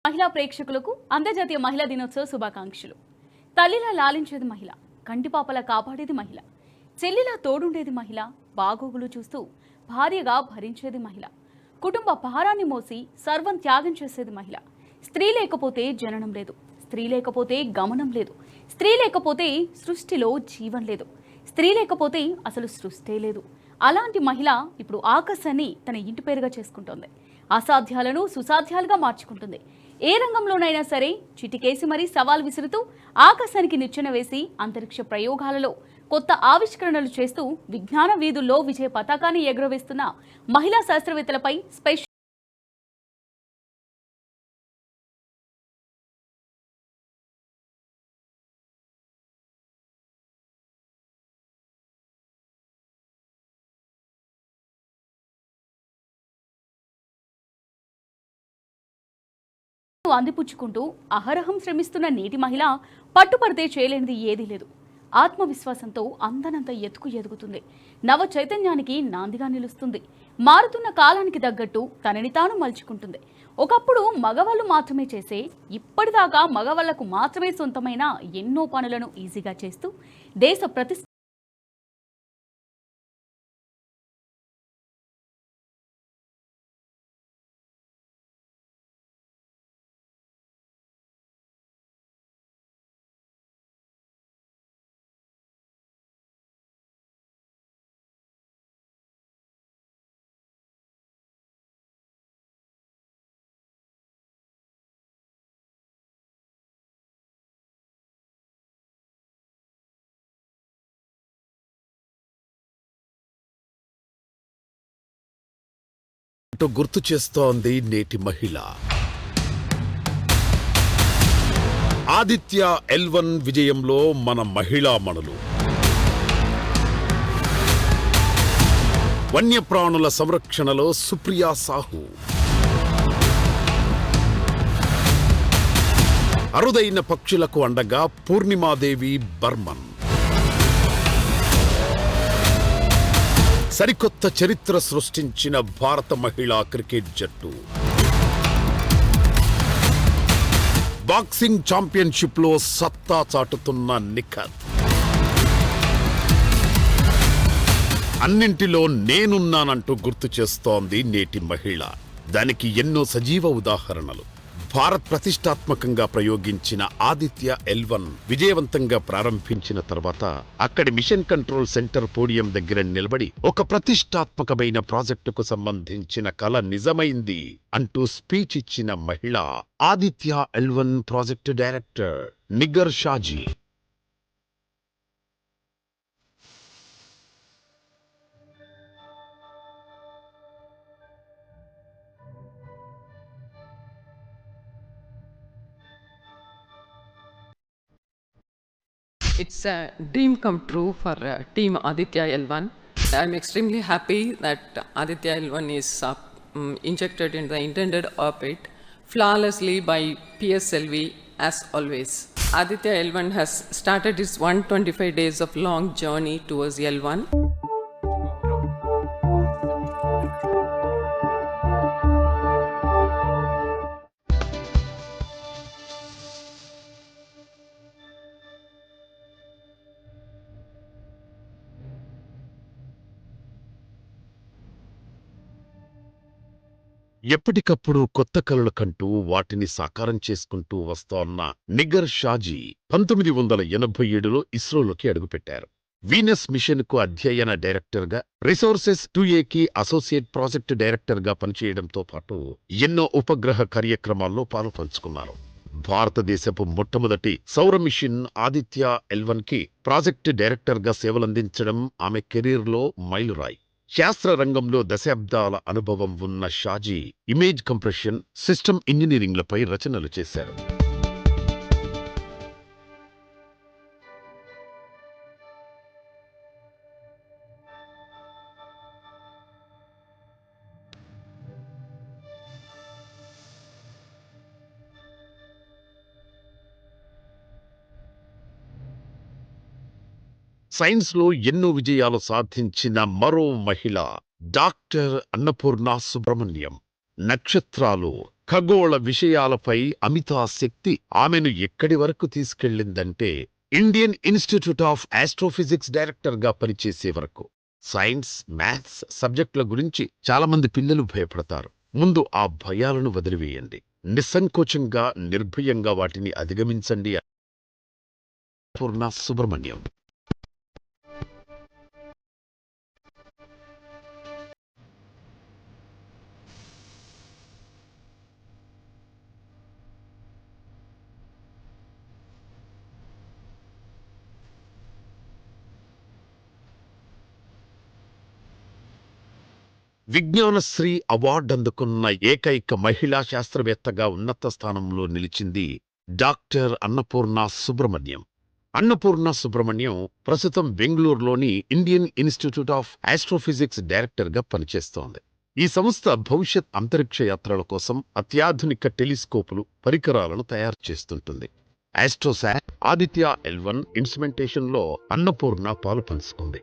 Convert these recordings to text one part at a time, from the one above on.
మహిళా ప్రేక్షకులకు అంతర్జాతీయ మహిళా దినోత్సవ శుభాకాంక్షలు. తల్లిలా లాలించేది మహిళ, కంటిపాపలా కాపాడేది మహిళ, చెల్లిలా తోడుండేది మహిళ, బాగోగులు చూస్తూ భార్యగా భరించేది మహిళ, కుటుంబ భారాన్ని మోసి సర్వం త్యాగం చేసేది మహిళ. స్త్రీ లేకపోతే జననం లేదు, స్త్రీ లేకపోతే గమనం లేదు, స్త్రీ లేకపోతే సృష్టిలో జీవం లేదు, స్త్రీ లేకపోతే అసలు సృష్టే లేదు. అలాంటి మహిళ ఇప్పుడు ఆకాశాన్ని తన ఇంటి పేరుగా చేసుకుంటోంది. అసాధ్యాలను సుసాధ్యాలుగా మార్చుకుంటుంది. ఏ రంగంలోనైనా సరే చిటికేసి మరీ సవాల్ విసురుతూ ఆకాశానికి నిచ్చెన వేసి అంతరిక్ష ప్రయోగాలలో కొత్త ఆవిష్కరణలు చేస్తూ విజ్ఞాన వీధుల్లో విజయ పతాకాన్ని ఎగురవేస్తున్న మహిళా శాస్త్రవేత్తలపై స్పెషల్ అందిపుచ్చుకుంటూ అహరహం శ్రమిస్తున్న నేటి మహిళ పట్టుపడితే చేయలేనిది ఏదీ లేదు. ఆత్మవిశ్వాసంతో అందనంత ఎత్తుకు ఎదుగుతుంది. నవ చైతన్యానికి నాందిగా నిలుస్తుంది. మారుతున్న కాలానికి తగ్గట్టు తనని తాను మలుచుకుంటుంది. ఒకప్పుడు మగవాళ్ళు మాత్రమే చేసే, ఇప్పటిదాకా మగవాళ్లకు మాత్రమే సొంతమైన ఎన్నో పనులను ఈజీగా చేస్తూ దేశ ప్రతిష్ట గుర్తు చేస్తోంది నేటి మహిళ. ఆదిత్య L1 విజయంలో మన మహిళామణులు. వన్యప్రాణుల సంరక్షణలో సుప్రియా సాహు. అరుదైన పక్షులకు అండగా పూర్ణిమాదేవి బర్మన్. సరికొత్త చరిత్ర సృష్టించిన భారత మహిళా క్రికెట్ జట్టు. బాక్సింగ్ ఛాంపియన్షిప్లో సత్తా చాటుతున్న నిఖత్. అన్నింటిలో నేనున్నానంటూ గుర్తు చేస్తోంది నేటి మహిళ. దానికి ఎన్నో సజీవ ఉదాహరణలు. భారత్ ప్రతిష్టాత్మకంగా ప్రయోగించిన ఆదిత్య L1 విజయవంతంగా ప్రారంభించిన తర్వాత అక్కడి మిషన్ కంట్రోల్ సెంటర్ పోడియం దగ్గర నిలబడి ఒక ప్రతిష్టాత్మకమైన ప్రాజెక్టుకు సంబంధించిన కల నిజమైంది అంటూ స్పీచ్ ఇచ్చిన మహిళ Aditya L1 project director Niger Shaji. It's a dream come true for Team Aditya L1. I'm extremely happy that Aditya L1 is injected in the intended orbit flawlessly by PSLV as always. Aditya L1 has started its 125 days of long journey towards L1. ఎప్పటికప్పుడు కొత్త కలలు కంటూ వాటిని సాకారం చేసుకుంటూ వస్తోన్న Niger Shaji 1987లో ఇస్రోలోకి అడుగుపెట్టారు. Venus మిషన్కు అధ్యయన డైరెక్టర్గా, రిసోర్సెస్ 2Aకి అసోసియేట్ ప్రాజెక్టు డైరెక్టర్గా పనిచేయడంతో పాటు ఎన్నో ఉపగ్రహ కార్యక్రమాల్లో పాలుపంచుకున్నారు. భారతదేశపు మొట్టమొదటి సౌర మిషన్ ఆదిత్య L1కి ప్రాజెక్టు డైరెక్టర్గా సేవలందించడం ఆమె కెరీర్లో మైలురాయి. శాస్త్ర రంగంలో దశాబ్దాల అనుభవం ఉన్న షాజీ ఇమేజ్ కంప్రెషన్, సిస్టమ్ ఇంజనీరింగ్లపై రచనలు చేశారు. సైన్స్లో ఎన్నో విజయాలు సాధించిన మరో మహిళ డాక్టర్ అన్నపూర్ణ సుబ్రహ్మణ్యం. నక్షత్రాలు, ఖగోళ విషయాలపై అమితాశక్తి ఆమెను ఎక్కడి వరకు తీసుకెళ్ళిందంటే ఇండియన్ ఇన్స్టిట్యూట్ ఆఫ్ ఆస్ట్రోఫిజిక్స్ డైరెక్టర్గా పనిచేసే వరకు. సైన్స్, మ్యాథ్స్ సబ్జెక్టుల గురించి చాలామంది పిల్లలు భయపడతారు. ముందు ఆ భయాలను వదిలివేయండి. నిస్సంకోచంగా, నిర్భయంగా వాటిని అధిగమించండి. పూర్ణ సుబ్రహ్మణ్యం. విజ్ఞానశ్రీ అవార్డు అందుకున్న ఏకైక మహిళా శాస్త్రవేత్తగా ఉన్నత స్థానంలో నిలిచింది డాక్టర్ అన్నపూర్ణ సుబ్రహ్మణ్యం. అన్నపూర్ణ సుబ్రహ్మణ్యం ప్రస్తుతం బెంగళూరులోని ఇండియన్ ఇన్స్టిట్యూట్ ఆఫ్ ఆస్ట్రోఫిజిక్స్ డైరెక్టర్గా పనిచేస్తోంది. ఈ సంస్థ భవిష్యత్ అంతరిక్ష యాత్రల కోసం అత్యాధునిక టెలిస్కోపులు, పరికరాలను తయారు చేస్తుంటుంది. ఆస్ట్రోసాట్, ఆదిత్య L1 ఇన్స్ట్రుమెంటేషన్లో అన్నపూర్ణ పాలు పంచుకుంది.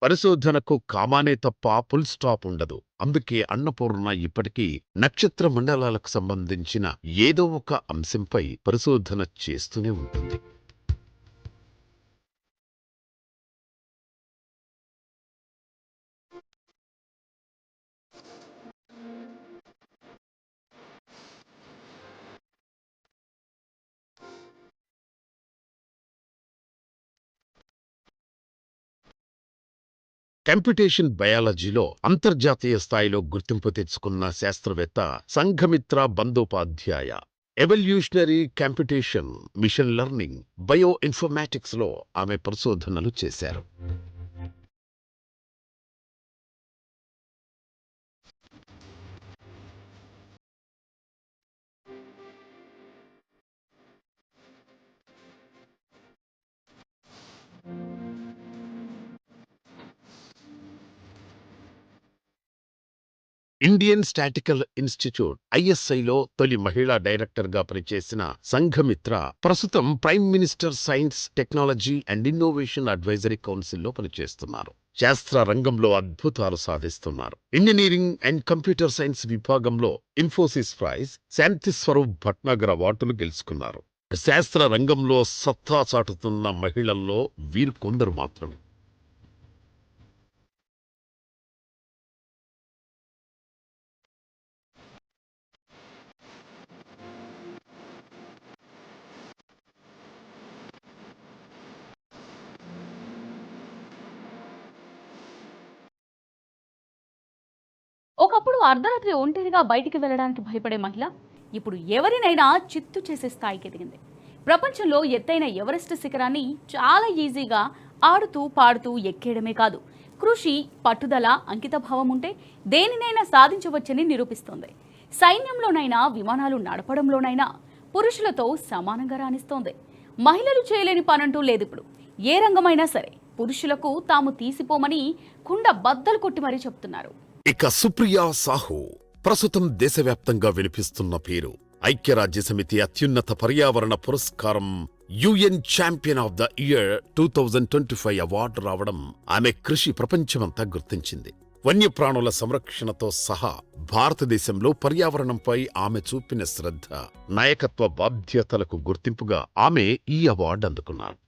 పరిశోధనకు కామానే తప్ప ఫుల్ స్టాప్ ఉండదు. అందుకే అన్నపూర్ణ ఇప్పటికీ నక్షత్ర మండలాలకు సంబంధించిన ఏదో ఒక అంశంపై పరిశోధన చేస్తూనే ఉంటుంది. కంప్యూటేషన్ బయాలజీలో అంతర్జాతీయ స్థాయిలో గుర్తింపు తెచ్చుకున్న శాస్త్రవేత్త Sanghamitra Bandyopadhyay evolutionary computation, machine learning, బయో ఇన్ఫర్మాటిక్స్లో ఆమె పరిశోధనలు చేశారు. ఇండియన్ స్టాటికల్ ఇన్స్టిట్యూట్ ISIలో తొలి మహిళా డైరెక్టర్గా పనిచేసిన సంఘమిత్ర ప్రస్తుతం prime minister science, technology and innovation advisory కౌన్సిల్లో పనిచేస్తున్నారు. శాస్త్ర రంగంలో అద్భుతాలు సాధిస్తున్నారు. ఇంజనీరింగ్ అండ్ కంప్యూటర్ సైన్స్ విభాగంలో ఇన్ఫోసిస్ ప్రైజ్, శాంతి స్వరూప్ భట్నాగర్ అవార్డులు గెలుచుకున్నారు. శాస్త్ర రంగంలో సత్తా చాటుతున్న మహిళల్లో వీరు కొందరు మాత్రమే. ఒకప్పుడు అర్ధరాత్రి ఒంటరిగా బయటికి వెళ్ళడానికి భయపడే మహిళ ఇప్పుడు ఎవరినైనా చిత్తు చేసే స్థాయికి ఎదిగింది. ప్రపంచంలో ఎత్తైన ఎవరెస్ట్ శిఖరాన్ని చాలా ఈజీగా ఆడుతూ పాడుతూ ఎక్కేయడమే కాదు, కృషి, పట్టుదల, అంకితభావం ఉంటే దేనినైనా సాధించవచ్చని నిరూపిస్తోంది. సైన్యంలోనైనా, విమానాలు నడపడంలోనైనా పురుషులతో సమానంగా రాణిస్తోంది. మహిళలు చేయలేని పనంటూ లేదు. ఇప్పుడు ఏ రంగమైనా సరే పురుషులకు తాము తీసిపోమని కుండ బద్దలు కొట్టి మరీ చెప్తున్నారు. ఇక సుప్రియా సాహు ప్రస్తుతం దేశవ్యాప్తంగా వినిపిస్తున్న పేరు. ఐక్యరాజ్యసమితి అత్యున్నత పర్యావరణ పురస్కారం UN champion of the year 2025 award రావడం ఆమె కృషి ప్రపంచమంతా గుర్తించింది. వన్యప్రాణుల సంరక్షణతో సహా భారతదేశంలో పర్యావరణంపై ఆమె చూపిన శ్రద్ధ, నాయకత్వ బాధ్యతలకు గుర్తింపుగా ఆమె ఈ అవార్డు అందుకున్నారు.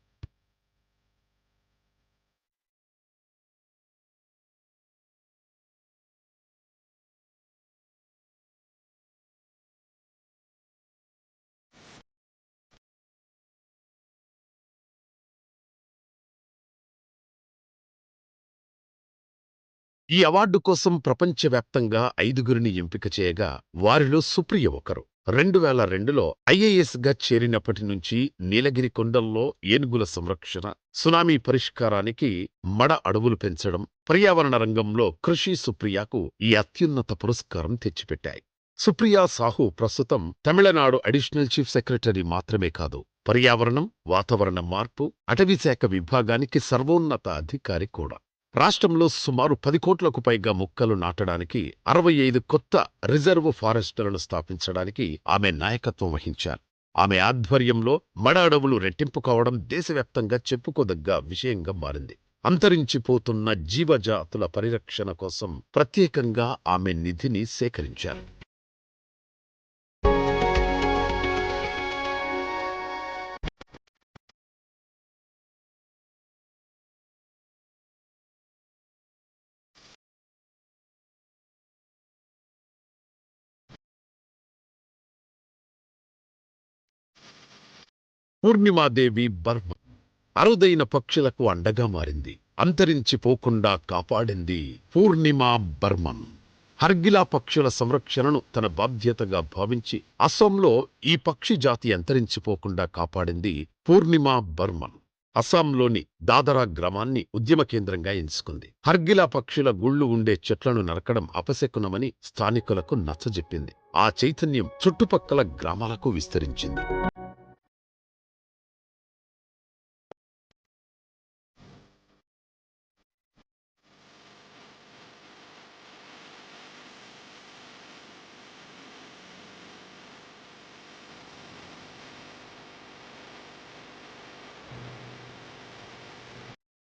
ఈ అవార్డు కోసం ప్రపంచవ్యాప్తంగా 5గురిని ఎంపిక చేయగా వారిలో సుప్రియ ఒకరు. 2002లో IASగా చేరినప్పటి నుంచి నీలగిరి కొండల్లో ఏనుగుల సంరక్షణ, సునామీ పరిష్కారానికి మడ అడవులు పెంచడం, పర్యావరణ రంగంలో కృషి సుప్రియకు ఈ అత్యున్నత పురస్కారం తెచ్చిపెట్టాయి. సుప్రియా సాహు ప్రస్తుతం తమిళనాడు అడిషనల్ చీఫ్ సెక్రటరీ మాత్రమే కాదు, పర్యావరణం, వాతావరణ మార్పు, అటవీశాఖ విభాగానికి సర్వోన్నత అధికారి కూడా. రాష్ట్రంలో సుమారు 10 కోట్లకు పైగా మొక్కలు నాటడానికి 65 కొత్త రిజర్వ్ ఫారెస్టులను స్థాపించడానికి ఆమె నాయకత్వం వహించారు. ఆమె ఆధ్వర్యంలో మడ అడవులు రెట్టింపు కావడం దేశవ్యాప్తంగా చెప్పుకోదగ్గ విషయంగా మారింది. అంతరించిపోతున్న జీవజాతుల పరిరక్షణ కోసం ప్రత్యేకంగా ఆమె నిధిని సేకరించారు. పూర్ణిమాదేవి బర్మన్ అరుదైన పక్షులకు అండగా మారింది. అంతరించిపోకుండా కాపాడింది పూర్ణిమా బర్మన్. హర్గిలా పక్షుల సంరక్షణను తన బాధ్యతగా భావించి అస్సాంలో ఈ పక్షి జాతి అంతరించిపోకుండా కాపాడింది పూర్ణిమా బర్మన్. అస్సాంలోని దాదరా గ్రామాన్ని ఉద్యమ కేంద్రంగా ఎంచుకుంది. హర్గిలా పక్షుల గుళ్లు ఉండే చెట్లను నరకడం అపశకునమని స్థానికులకు నచ్చజెప్పింది. ఆ చైతన్యం చుట్టుపక్కల గ్రామాలకు విస్తరించింది.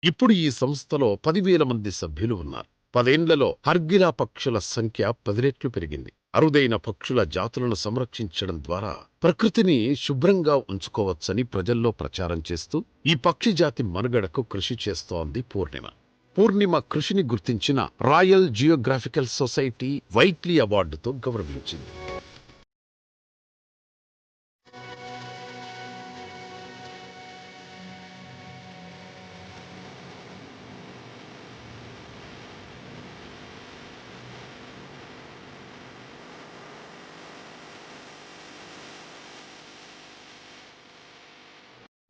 ఇప్పుడు ఈ సంస్థలో 10,000 మంది సభ్యులు ఉన్నారు. 10 ఏళ్లలో హర్గిలా పక్షుల సంఖ్య 10 రెట్లు పెరిగింది. అరుదైన పక్షుల జాతులను సంరక్షించడం ద్వారా ప్రకృతిని శుభ్రంగా ఉంచుకోవచ్చని ప్రజల్లో ప్రచారం చేస్తూ ఈ పక్షి జాతి మనుగడకు కృషి చేస్తోంది పూర్ణిమ. పూర్ణిమ కృషిని గుర్తించిన రాయల్ జియోగ్రాఫికల్ సొసైటీ వైట్లీ అవార్డుతో గౌరవించింది.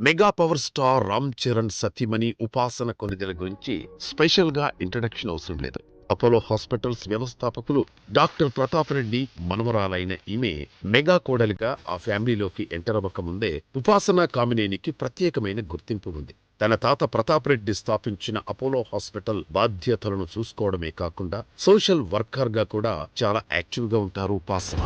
Mega power star Ram Charan సతీమణి ఉపాసన కొనిదెల గురించి స్పెషల్ గా ఇంట్రడక్షన్ అవసరం లేదు. అపోలో హాస్పిటల్స్ వ్యవస్థాపకులు డాక్టర్ ప్రతాప్ రెడ్డి మనవరాలైన ఈమె మెగా కోడలిగా ఆ ఫ్యామిలీలోకి ఎంటర్ అవ్వక ముందే ఉపాసన కామినేనికి ప్రత్యేకమైన గుర్తింపు ఉంది. తన తాత ప్రతాప్ రెడ్డి స్థాపించిన అపోలో హాస్పిటల్ బాధ్యతలను చూసుకోవడమే కాకుండా సోషల్ వర్కర్ గా కూడా చాలా యాక్టివ్ గా ఉంటారు ఉపాసన.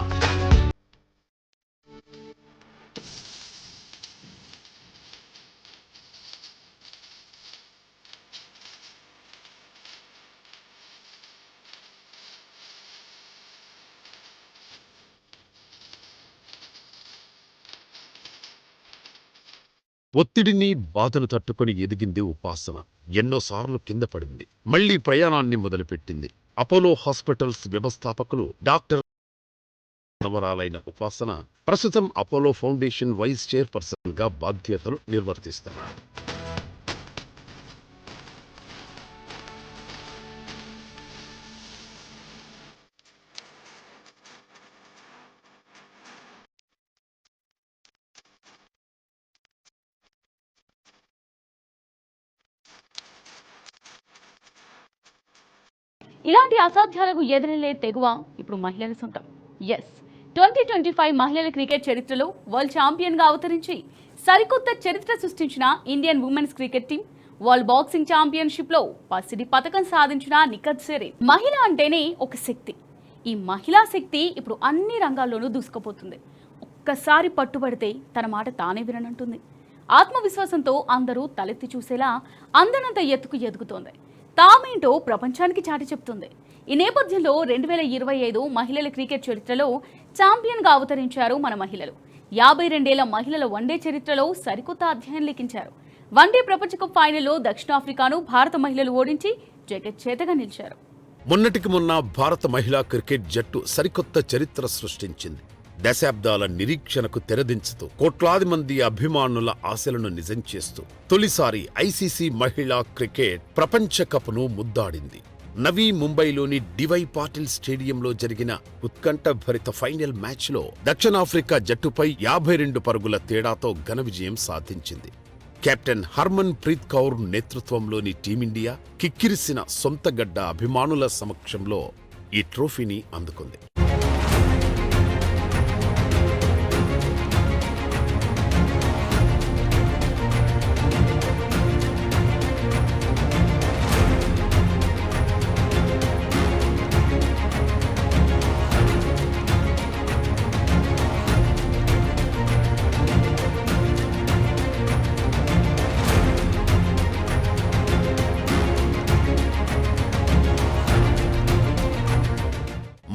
ఒత్తిడిని బాధను తట్టుకొని ఎదిగింది ఉపాసన. ఎన్నోసార్లు కింద పడింది. మళ్లీ ప్రయాణాన్ని మొదలుపెట్టింది. అపోలో హాస్పిటల్స్ వ్యవస్థాపకులు డాక్టర్ నవరాలైన ఉపాసన ప్రస్తుతం అపోలో ఫౌండేషన్ వైస్ చైర్పర్సన్ గా బాధ్యతలు నిర్వర్తిస్తున్నారు. ఇలాంటి అసాధ్యాలకు ఎదురెళ్లే తెగువ ఇప్పుడు మహిళల సొంతం. ఎస్, 2025 మహిళల క్రికెట్ చరిత్రలో వరల్డ్ ఛాంపియన్గా అవతరించి సరికొత్త చరిత్ర సృష్టించిన Indian women's cricket team world boxing ఛాంపియన్షిప్లో పసిడి పతకం సాధించిన నిఖత్ జరీన్. మహిళ అంటేనే ఒక శక్తి. ఈ మహిళా శక్తి ఇప్పుడు అన్ని రంగాల్లోనూ దూసుకుపోతుంది. ఒక్కసారి పట్టుబడితే తన మాట తానే విననంటుంది. ఆత్మవిశ్వాసంతో అందరూ తలెత్తి చూసేలా అందనంత ఎత్తుకు ఎదుగుతోంది. తామేంటో ప్రపంచానికి చాటి చెప్తుంది. ఈ నేపథ్యంలో 2025 మహిళల క్రికెట్ చరిత్రలో ఛాంపియన్గా అవతరించారు మన మహిళలు. 52 ఏళ్ల మహిళల వన్డే చరిత్రలో సరికొత్త అధ్యాయం లిఖించారు. వన్డే ప్రపంచ కప్ ఫైనల్లో దక్షిణాఫ్రికాను భారత మహిళలు ఓడించి జగజ్జేతగా నిలిచారు. మొన్నటికి మొన్న భారత మహిళా క్రికెట్ జట్టు సరికొత్త చరిత్ర సృష్టించింది. దశాబ్దాల నిరీక్షణకు తెరదించుతూ కోట్లాది మంది అభిమానుల ఆశలను నిజం చేస్తూ తొలిసారి ఐసీసీ మహిళా క్రికెట్ ప్రపంచ కప్ను ముద్దాడింది. నవీ ముంబైలోని డివై పాటిల్ స్టేడియంలో జరిగిన ఉత్కంఠభరిత ఫైనల్ మ్యాచ్లో దక్షిణాఫ్రికా జట్టుపై 52 పరుగుల తేడాతో ఘన విజయం సాధించింది. కెప్టెన్ హర్మన్ ప్రీత్ కౌర్ నేతృత్వంలోని టీమిండియా కిక్కిరిసిన సొంతగడ్డ అభిమానుల సమక్షంలో ఈ ట్రోఫీని అందుకుంది.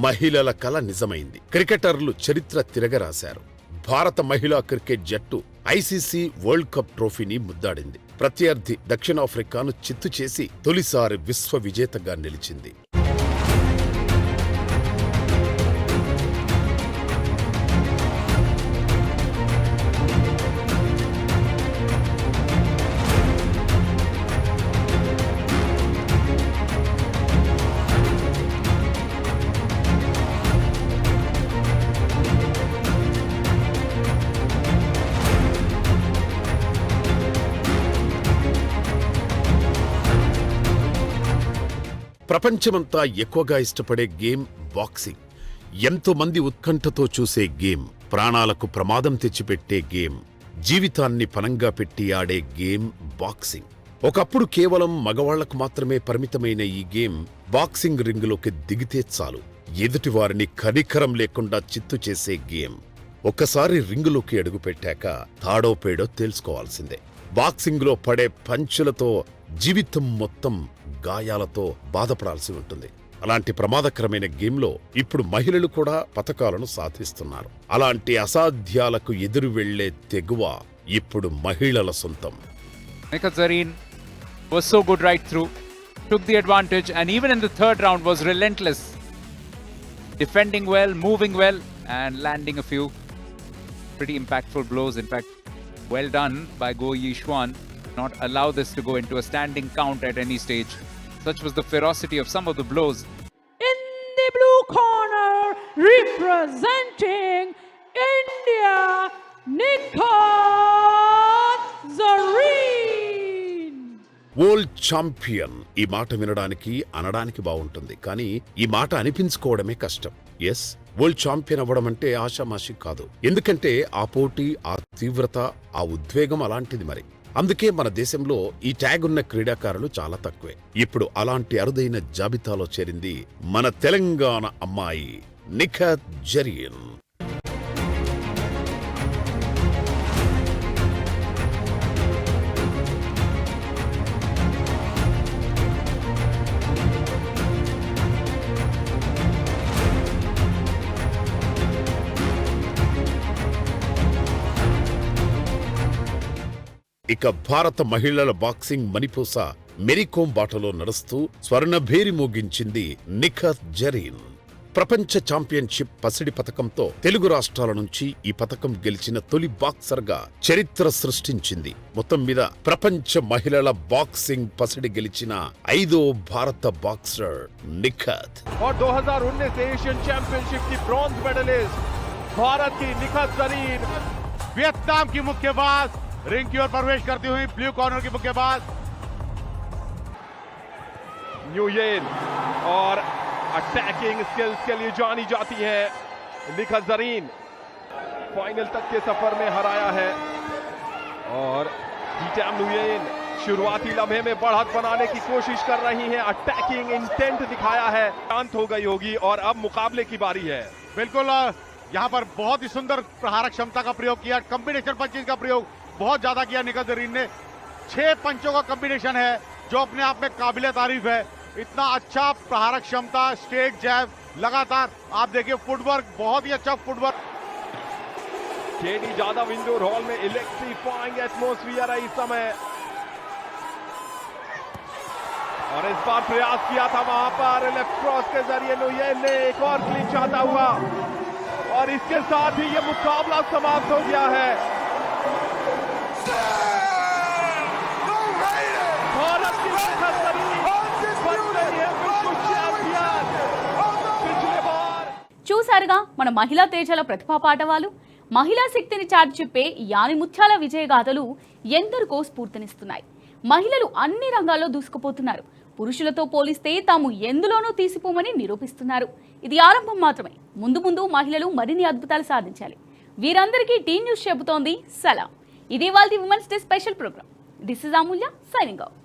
మహిళల కల నిజమైంది. క్రికెటర్లు చరిత్ర తిరగరాశారు. భారత మహిళా క్రికెట్ జట్టు ఐసీసీ వరల్డ్ కప్ ట్రోఫీని ముద్దాడింది. ప్రత్యర్థి దక్షిణాఫ్రికాను చిత్తు చేసి తొలిసారి విశ్వ విజేతగా నిలిచింది. ప్రపంచమంతా ఎక్కువగా ఇష్టపడే గేమ్ బాక్సింగ్. ఎంతో మంది ఉత్కంఠతో చూసే గేమ్, ప్రాణాలకు ప్రమాదం తెచ్చిపెట్టే గేమ్, జీవితాన్ని పనంగా పెట్టి ఆడే గేమ్ బాక్సింగ్. ఒకప్పుడు కేవలం మగవాళ్లకు మాత్రమే పరిమితమైన ఈ గేమ్ బాక్సింగ్ రింగులోకి దిగితే చాలు ఎదుటివారిని కనికరం లేకుండా చిత్తు చేసే గేమ్. ఒక్కసారి రింగులోకి అడుగుపెట్టాక తాడో పేడో తేల్చుకోవాల్సిందే. బాక్సింగ్లో పడే పంచులతో జీవితం మొత్తం గాయాలతో బాధపడాల్సి ఉంటుంది. అలాంటి ప్రమాదకరమైన గేమ్లో ఇప్పుడు మహిళలు కూడా పతకాలను సాధిస్తున్నారు. అలాంటి అసాధ్యాలకు ఎదురు వెళ్లే తెగువ ఇప్పుడు మహిళల సొంతం. Nikhat Zareen was so good right through, took the advantage, and even in the third round was relentless, defending well, moving well, and landing a few pretty impactful blows. In fact, well done by Go Yishuan, not allow this to go into a standing count at any stage. Such was the ferocity of some of the blows. In the blue corner, representing India, Nikhat Zareen. World champion ఈ మాట వినడానికి అనడానికి బాగుంటుంది, కానీ ఈ మాట అనిపించుకోవడమే కష్టం. Yes, world champion అవ్వడం అంటే ఆషామాషి కాదు. ఎందుకంటే ఆ పోటీ, ఆ తీవ్రత, ఆ ఉద్వేగం అలాంటిది. మరి అందుకే మన దేశంలో ఈ ట్యాగ్ ఉన్న క్రీడాకారులు చాలా తక్కువే. ఇప్పుడు అలాంటి అరుదైన జాబితాలో చేరింది మన తెలంగాణ అమ్మాయి నిఖత్ జరీన్. ఇక భారత మహిళల బాక్సింగ్ మణిపూస మెరీకోమ్ బాటలో నడుస్తూ స్వర్ణభేరి మోగించింది నిఖత్ జరీన్. ప్రపంచ ఛాంపియన్షిప్ పసిడి పతకంతో తెలుగు రాష్ట్రాల నుంచి ఈ పతకం గెలిచిన తొలి బాక్సర్గా చరిత్ర సృష్టించింది. మొత్తం మీద ప్రపంచ మహిళల బాక్సింగ్ పసిడి గెలిచిన 5వ భారత బాక్సర్ నిఖత్. और 2019 एशियन चैंपियनशिप की ब्रॉन्ज मेडलिस्ट भारत की निखत जरीन वियतनाम की मुक्केबाज रिंग की ओर प्रवेश करती हुई ब्लू कॉर्नर की मुक्केबाज न्यूयेन और अटैकिंग स्किल्स के लिए जानी जाती है निखत जरीन. फाइनल तक के सफर में हराया है और हीटैम न्यूयेन शुरुआती लम्हे में बढ़त बनाने की कोशिश कर रही हैं. अटैकिंग इंटेंट दिखाया है, शांत हो गई होगी और अब मुकाबले की बारी है. बिल्कुल, यहाँ पर बहुत ही सुंदर प्रहारक क्षमता का प्रयोग किया, कॉम्बिनेशन पंचिंग का प्रयोग बहुत ज्यादा किया निखत जरीन ने. 6 पंचों का कॉम्बिनेशन है जो अपने आप में काबिले तारीफ है. इतना अच्छा प्रहारक क्षमता, स्ट्रेट जैब लगातार. आप देखिए फुटवर्क, बहुत ही अच्छा footwork. KD Jadhav indoor hall में इलेक्ट्रीफाइंग एटमॉस्फियर है इस समय और इस बार प्रयास किया था वहां पर लेफ्ट क्रॉस के जरिए न्यूयेन ने एक और क्लीन चाहता हुआ और इसके साथ ही ये मुकाबला समाप्त हो गया है. भारत की निखत जरीन बन गई है विश्व चैंपियन. पिछले बार చూశారుగా మన మహిళా తేజల ప్రతిభా పాఠవాలు. మహిళా శక్తిని చాటి చెప్పే యాని ముత్యాల విజయగాథలు ఎందరికో స్ఫూర్తినిస్తున్నాయి. మహిళలు అన్ని రంగాల్లో దూసుకుపోతున్నారు. పురుషులతో పోలిస్తే తాము ఎందులోనూ తీసిపోమని నిరూపిస్తున్నారు. ఇది ఆరంభం మాత్రమే. ముందు ముందు మహిళలు మరిన్ని అద్భుతాలు సాధించాలి. వీరందరికీ టీ న్యూస్ చెబుతోంది సలాం. ఇది వాళ్ళ women's day special program. This is Amulya signing of.